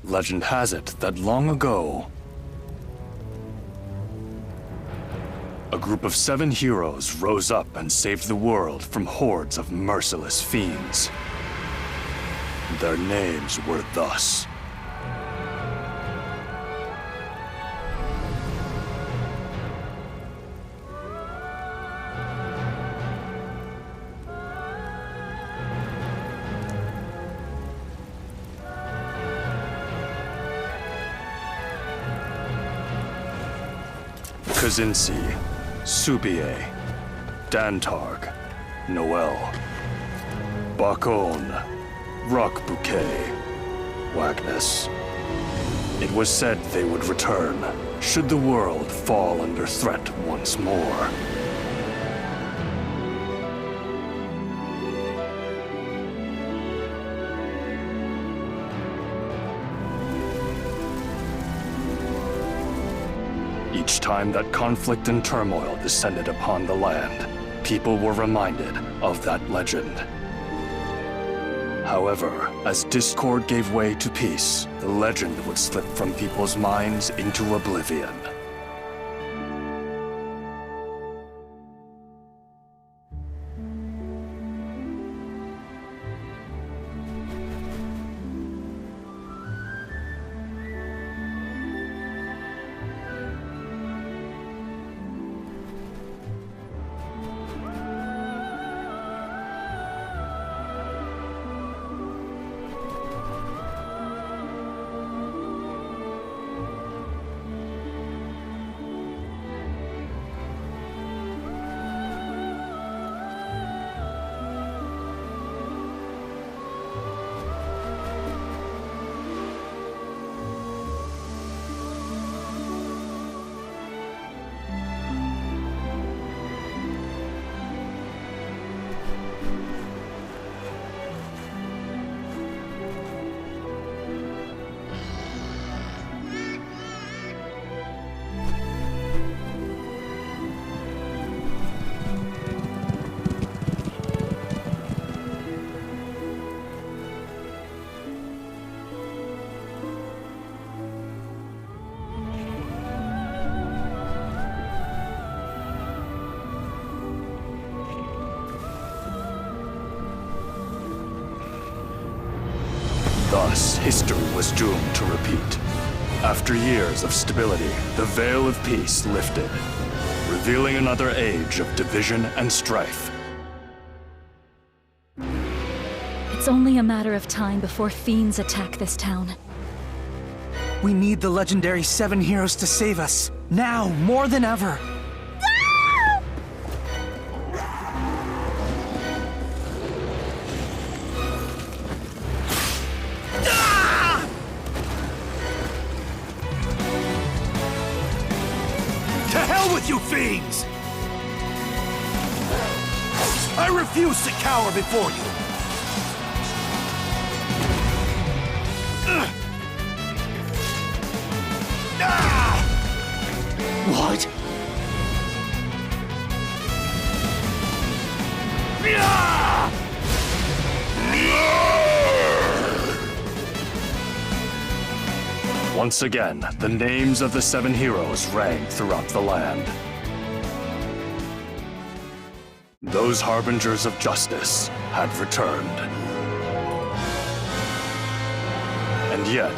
Legend has it that long ago, a group of 7 heroes rose up and saved the world from hordes of merciless fiends. Their names were thus: Kzinssie, Subier, Dantarg, Noel, Bakon, Rock Bouquet, Wagnus. It was said they would return, should the world fall under threat once more. Each time that conflict and turmoil descended upon the land, people were reminded of that legend. However, as discord gave way to peace, the legend would slip from people's minds into oblivion. Thus, history was doomed to repeat. After years of stability, the veil of peace lifted, revealing another age of division and strife. It's only a matter of time before fiends attack this town. We need the legendary 7 heroes to save us. Now, more than ever. You fiends! I refuse to cower before you! What? Once again, the names of the 7 heroes rang throughout the land. Those harbingers of justice had returned. And yet,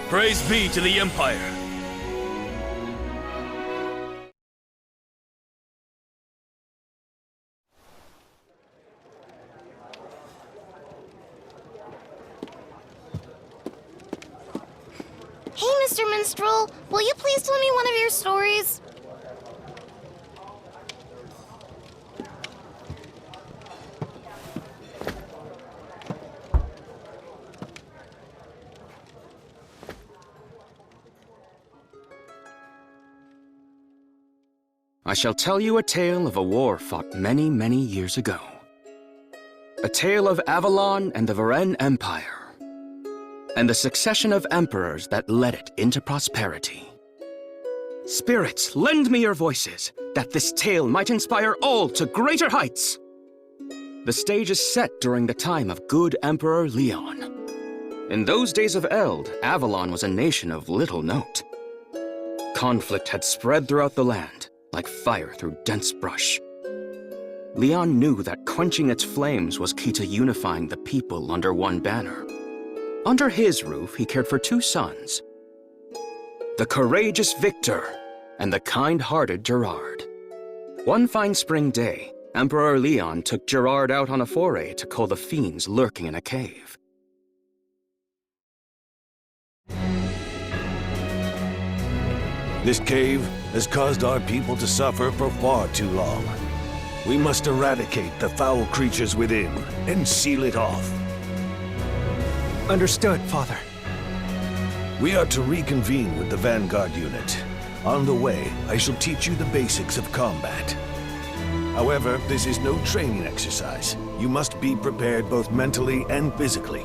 Praise be to the Empire! Hey, Mr. Minstrel, will you please tell me one of your stories? I shall tell you a tale of a war fought many, many years ago. A tale of Avalon and the Varennes Empire, and the succession of emperors that led it into prosperity. Spirits, lend me your voices, that this tale might inspire all to greater heights. The stage is set during the time of good Emperor Leon. In those days of eld, Avalon was a nation of little note. Conflict had spread throughout the land, like fire through dense brush. Leon knew that quenching its flames was key to unifying the people under one banner. Under his roof, he cared for two sons, the courageous Victor and the kind-hearted Gerard. One fine spring day, Emperor Leon took Gerard out on a foray to cull the fiends lurking in a cave. This cave has caused our people to suffer for far too long. We must eradicate the foul creatures within and seal it off. Understood, Father. We are to reconvene with the Vanguard unit. On the way, I shall teach you the basics of combat. However, this is no training exercise. You must be prepared both mentally and physically.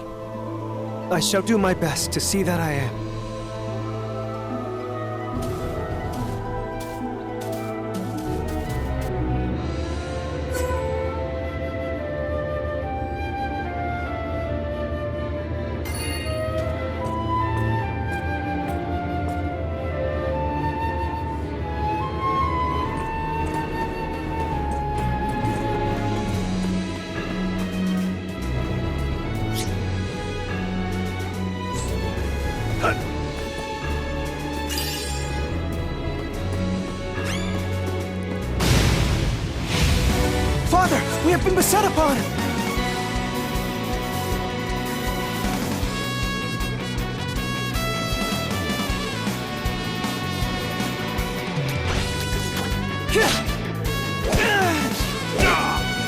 I shall do my best to see that I am. Father, we have been beset upon!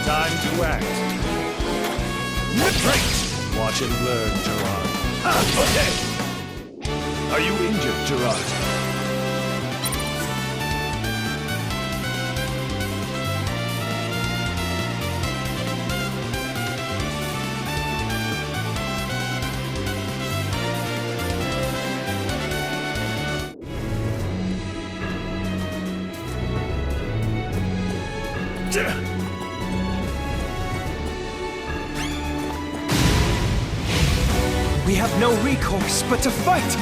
Time to act. Great! Watch and learn, Gerard. Okay! Are you injured, Gerard? We have no recourse but to fight!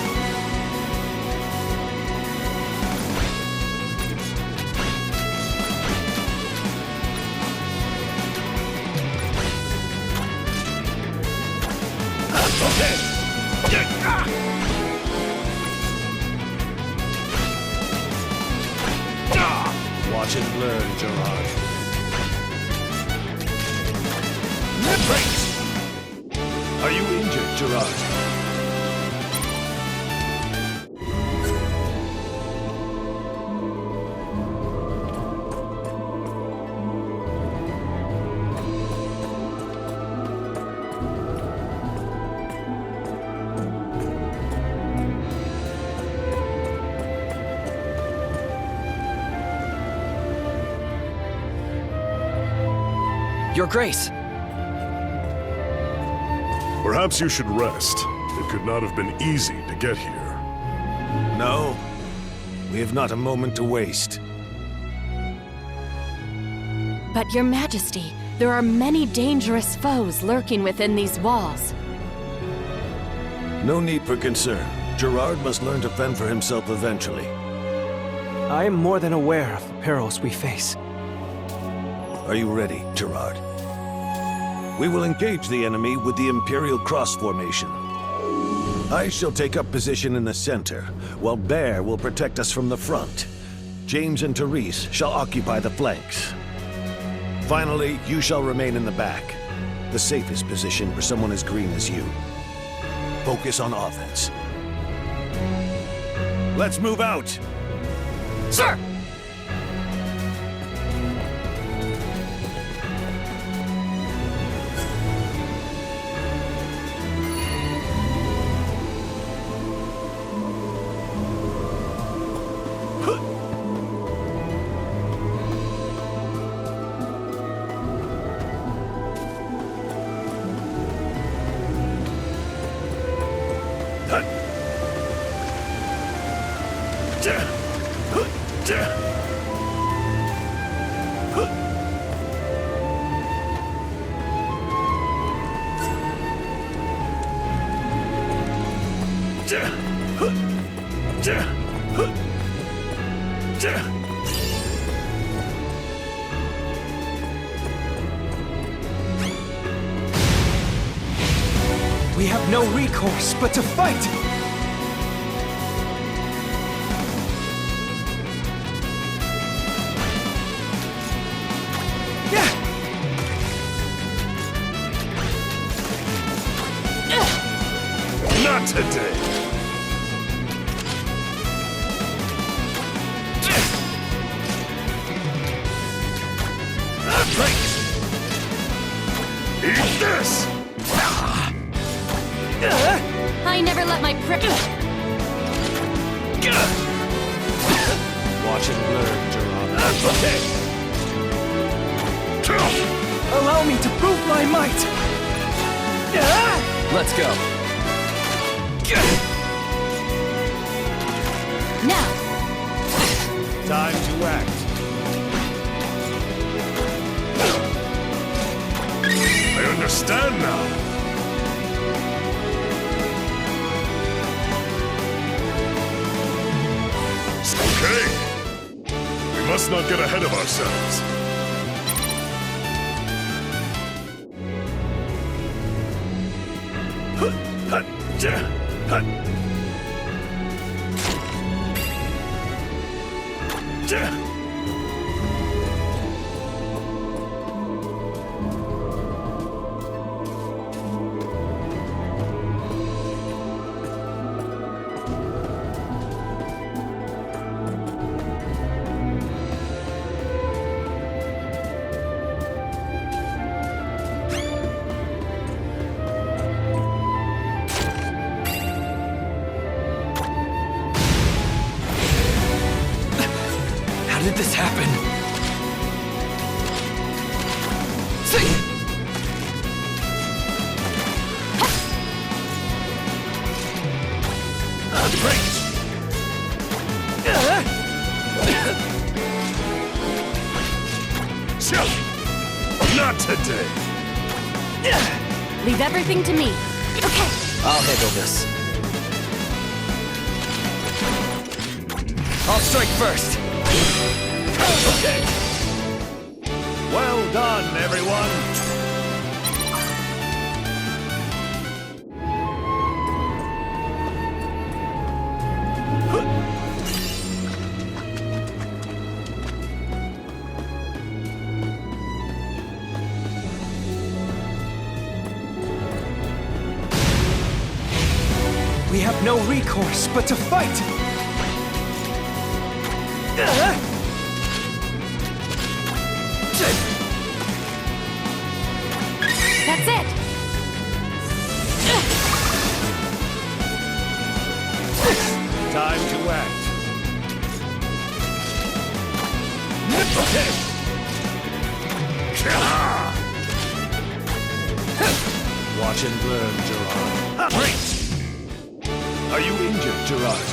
Watch and learn, Gerard. Great! Are you injured, Gerard? Your Grace! Perhaps you should rest. It could not have been easy to get here. No. We have not a moment to waste. But Your Majesty, there are many dangerous foes lurking within these walls. No need for concern. Gerard must learn to fend for himself eventually. I am more than aware of the perils we face. Are you ready, Gerard? We will engage the enemy with the Imperial Cross formation. I shall take up position in the center, while Bear will protect us from the front. James and Therese shall occupy the flanks. Finally, you shall remain in the back, the safest position for someone as green as you. Focus on offense. Let's move out! Sir! We have no recourse but to fight! Not today! Eat this! I never let my prick. Watch and learn, Gerard. Okay. Allow me to prove my might! Let's go. Now, Time to act. I understand now. Okay. We must not get ahead of ourselves. How did this happen? See! Not today. leave everything to me. Okay. I'll handle this. I'll strike first. Okay. Well done, everyone. We have no recourse but to fight! That's it! Time to act. Okay. Watch and learn, Gerard. Great! Are you injured, Gerard?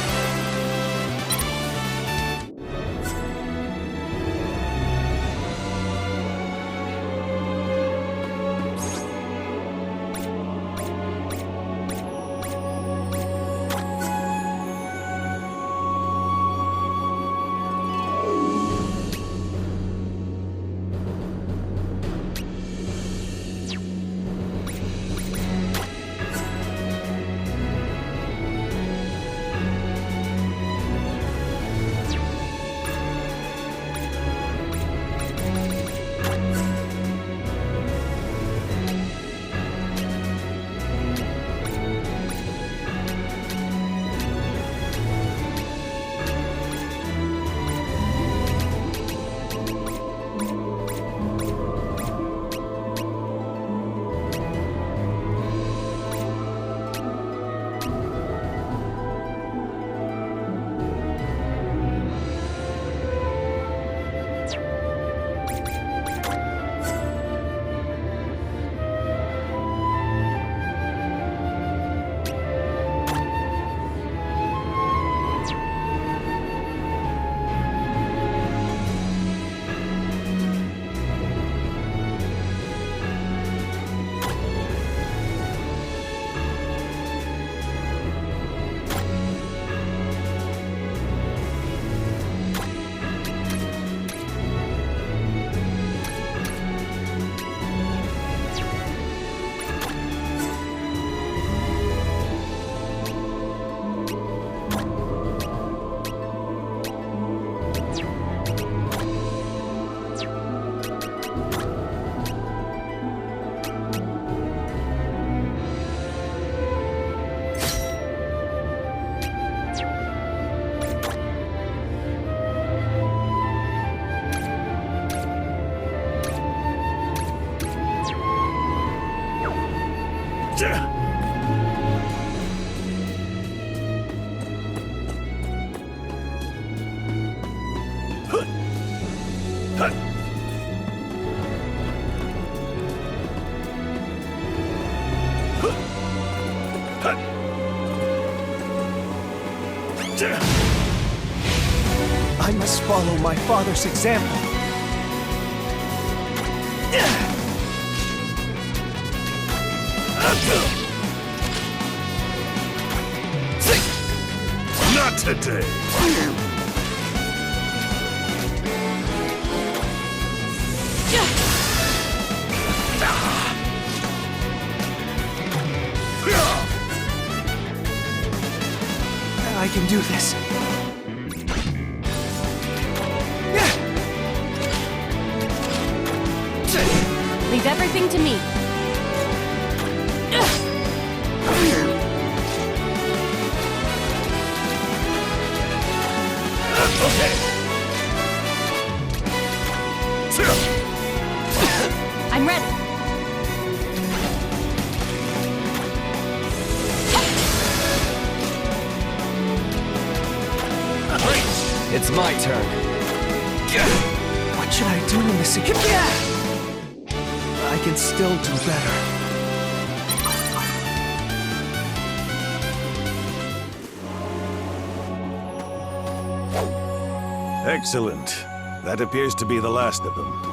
I must follow my father's example. Not today! I can do this. Leave everything to me. I'm ready. It's my turn. What should I do in this situation? I can still do better. Excellent. That appears to be the last of them.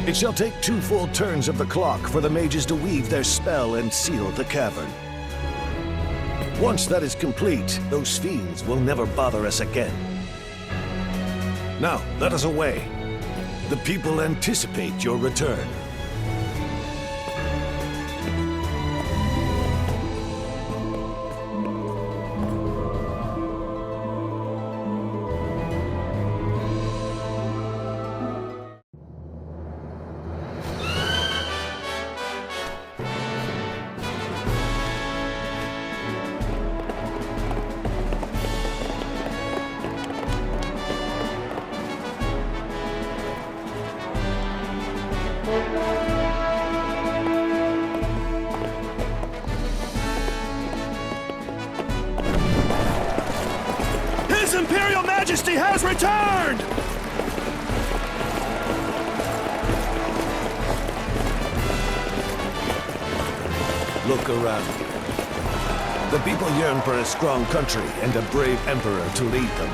It shall take 2 full turns of the clock for the mages to weave their spell and seal the cavern. Once that is complete, those fiends will never bother us again. Now, let us away. The people anticipate your return. His Imperial Majesty has returned! Look around. The people yearn for a strong country and a brave emperor to lead them.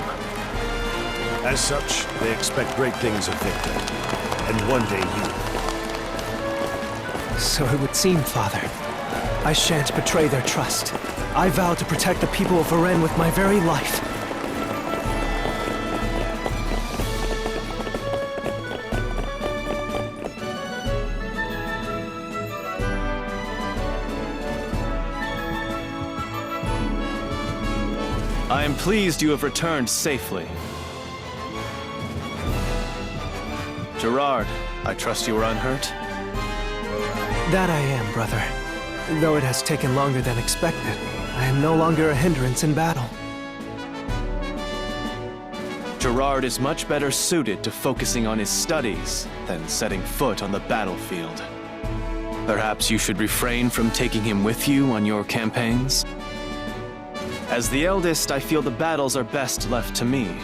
As such, they expect great things of Victor. And one day you. So it would seem, Father. I shan't betray their trust. I vow to protect the people of Varennes with my very life. I am pleased you have returned safely. Gerard, I trust you are unhurt? That I am, brother. Though it has taken longer than expected, I am no longer a hindrance in battle. Gerard is much better suited to focusing on his studies than setting foot on the battlefield. Perhaps you should refrain from taking him with you on your campaigns? As the eldest, I feel the battles are best left to me.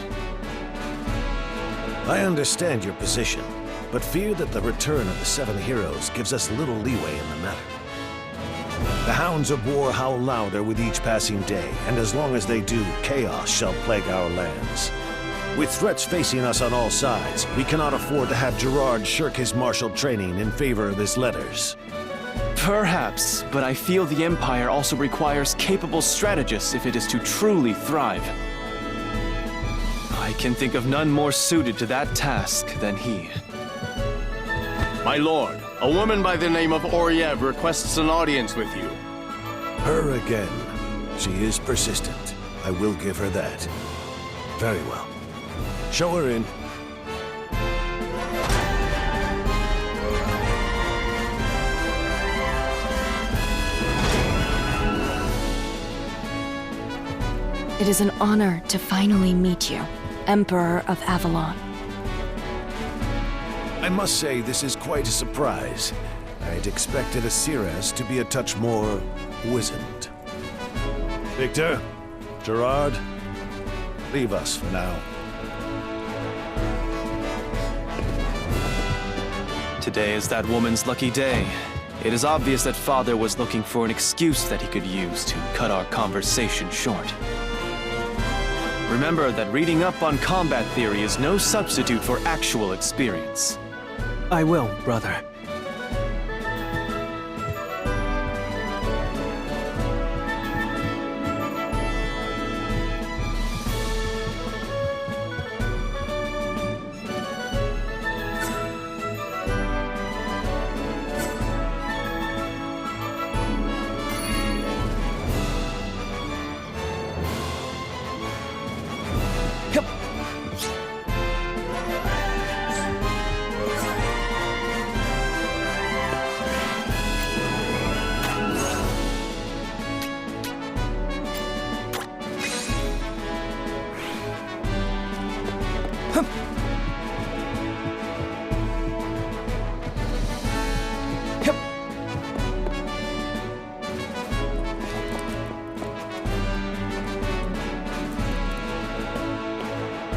I understand your position, but fear that the return of the 7 heroes gives us little leeway in the matter. The hounds of war howl louder with each passing day, and as long as they do, chaos shall plague our lands. With threats facing us on all sides, we cannot afford to have Gerard shirk his martial training in favor of his letters. Perhaps, but I feel the Empire also requires capable strategists if it is to truly thrive. I can think of none more suited to that task than he. My lord, a woman by the name of Oriev requests an audience with you. Her again. She is persistent. I will give her that. Very well. Show her in. It is an honor to finally meet you, Emperor of Avalon. I must say this is quite a surprise. I'd expected Asiras to be a touch more wizened. Victor, Gerard, leave us for now. Today is that woman's lucky day. It is obvious that Father was looking for an excuse that he could use to cut our conversation short. Remember that reading up on combat theory is no substitute for actual experience. I will, brother.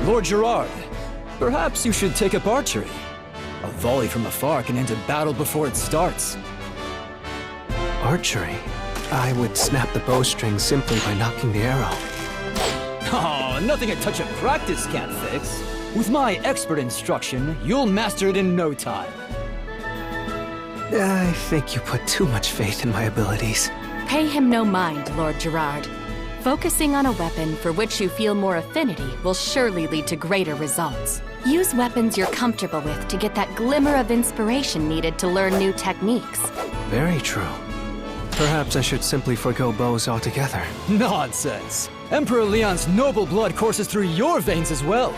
Lord Gerard, perhaps you should take up archery. A volley from afar can end a battle before it starts. Archery? I would snap the bowstring simply by knocking the arrow. Oh, nothing a touch of practice can't fix. With my expert instruction, you'll master it in no time. I think you put too much faith in my abilities. Pay him no mind, Lord Gerard. Focusing on a weapon for which you feel more affinity will surely lead to greater results. Use weapons you're comfortable with to get that glimmer of inspiration needed to learn new techniques. Very true. Perhaps I should simply forgo bows altogether. Nonsense! Emperor Leon's noble blood courses through your veins as well.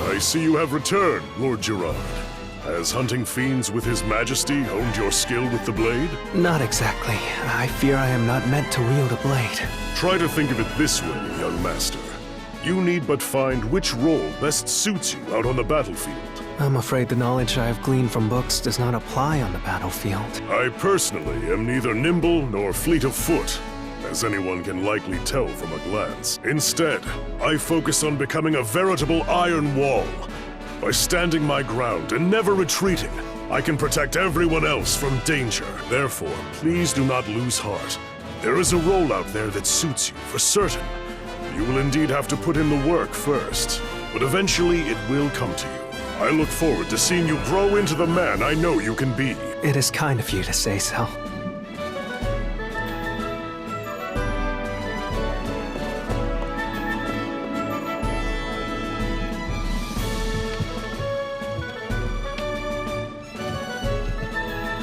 I see you have returned, Lord Gerard. Has hunting fiends with His Majesty honed your skill with the blade? Not exactly. I fear I am not meant to wield a blade. Try to think of it this way, young master. You need but find which role best suits you out on the battlefield. I'm afraid the knowledge I have gleaned from books does not apply on the battlefield. I personally am neither nimble nor fleet of foot, as anyone can likely tell from a glance. Instead, I focus on becoming a veritable iron wall. By standing my ground and never retreating, I can protect everyone else from danger. Therefore, please do not lose heart. There is a role out there that suits you, for certain. You will indeed have to put in the work first, but eventually it will come to you. I look forward to seeing you grow into the man I know you can be. It is kind of you to say so.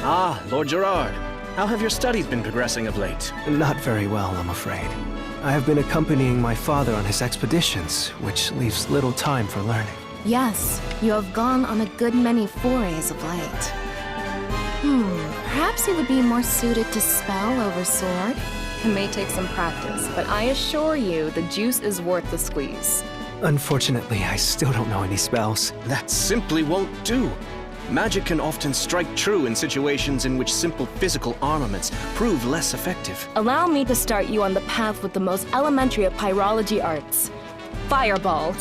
Ah, Lord Gerard. How have your studies been progressing of late? Not very well, I'm afraid. I have been accompanying my father on his expeditions, which leaves little time for learning. Yes, you have gone on a good many forays of late. Perhaps you would be more suited to spell over sword? It may take some practice, but I assure you the juice is worth the squeeze. Unfortunately, I still don't know any spells. That simply won't do. Magic can often strike true in situations in which simple physical armaments prove less effective. Allow me to start you on the path with the most elementary of pyrology arts. Fireball.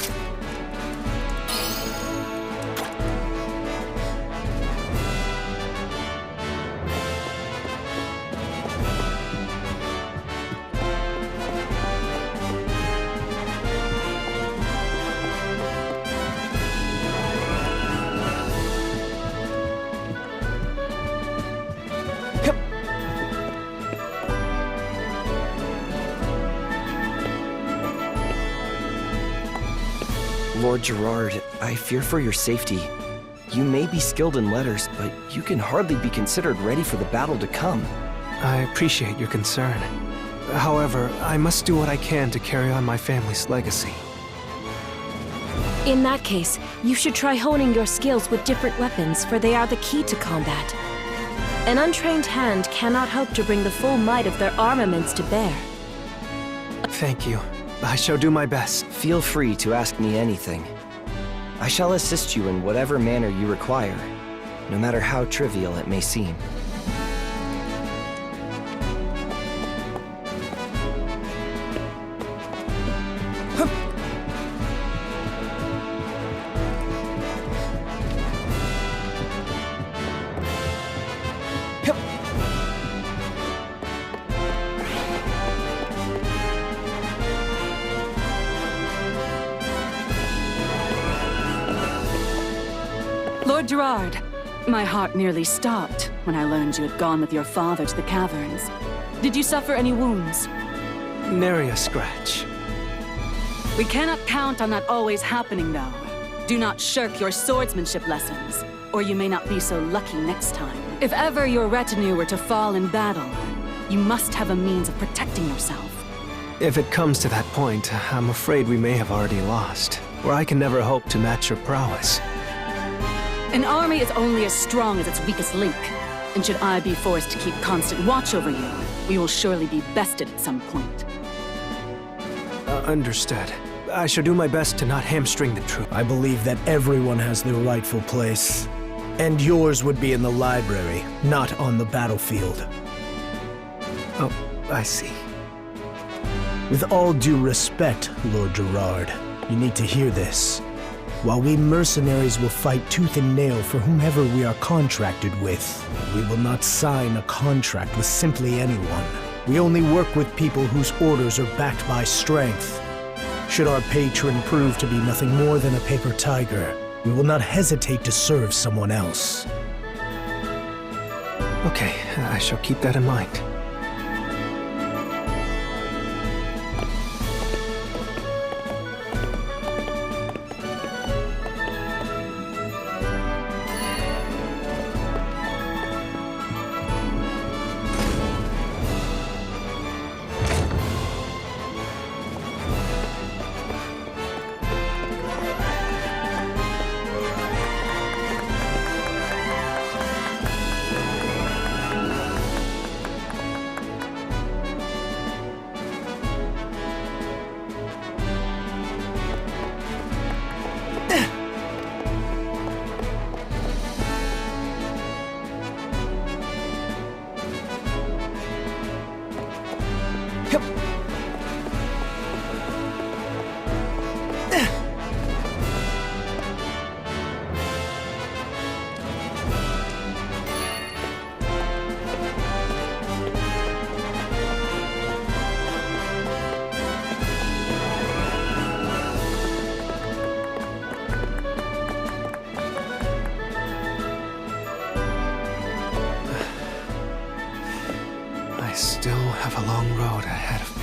Lord Gerard, I fear for your safety. You may be skilled in letters, but you can hardly be considered ready for the battle to come. I appreciate your concern. However, I must do what I can to carry on my family's legacy. In that case, you should try honing your skills with different weapons, for they are the key to combat. An untrained hand cannot hope to bring the full might of their armaments to bear. Thank you. I shall do my best. Feel free to ask me anything. I shall assist you in whatever manner you require, no matter how trivial it may seem. Lord Gerard, my heart nearly stopped when I learned you had gone with your father to the caverns. Did you suffer any wounds? Nary a scratch. We cannot count on that always happening, though. Do not shirk your swordsmanship lessons, or you may not be so lucky next time. If ever your retinue were to fall in battle, you must have a means of protecting yourself. If it comes to that point, I'm afraid we may have already lost, or I can never hope to match your prowess. An army is only as strong as its weakest link, and should I be forced to keep constant watch over you, we will surely be bested at some point. Understood. I shall do my best to not hamstring the troop. I believe that everyone has their rightful place, and yours would be in the library, not on the battlefield. Oh, I see. With all due respect, Lord Gerard, you need to hear this. While we mercenaries will fight tooth and nail for whomever we are contracted with, we will not sign a contract with simply anyone. We only work with people whose orders are backed by strength. Should our patron prove to be nothing more than a paper tiger, we will not hesitate to serve someone else. Okay, I shall keep that in mind. I still have a long road ahead of me.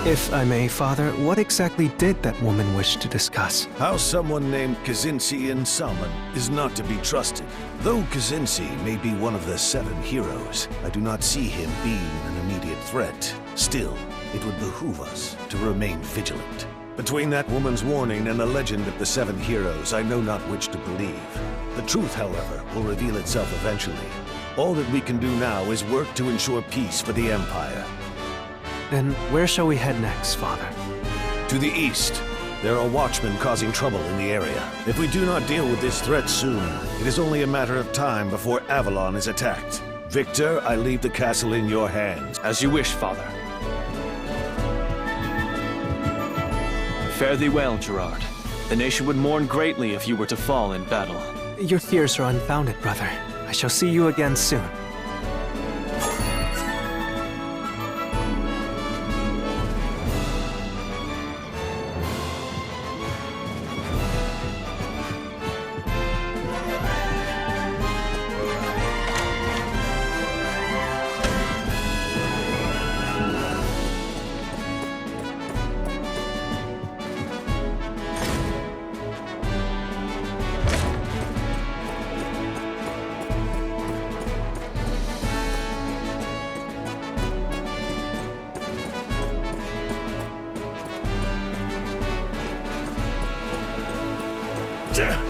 If I may, Father, what exactly did that woman wish to discuss? How someone named Kzinssie in Salmon is not to be trusted. Though Kzinssie may be one of the 7 heroes, I do not see him being an immediate threat. Still, it would behoove us to remain vigilant. Between that woman's warning and the legend of the 7 heroes, I know not which to believe. The truth, however, will reveal itself eventually. All that we can do now is work to ensure peace for the Empire. Then where shall we head next, Father? To the east. There are watchmen causing trouble in the area. If we do not deal with this threat soon, it is only a matter of time before Avalon is attacked. Victor, I leave the castle in your hands. As you wish, Father. Fare thee well, Gerard. The nation would mourn greatly if you were to fall in battle. Your fears are unfounded, brother. I shall see you again soon. Yeah.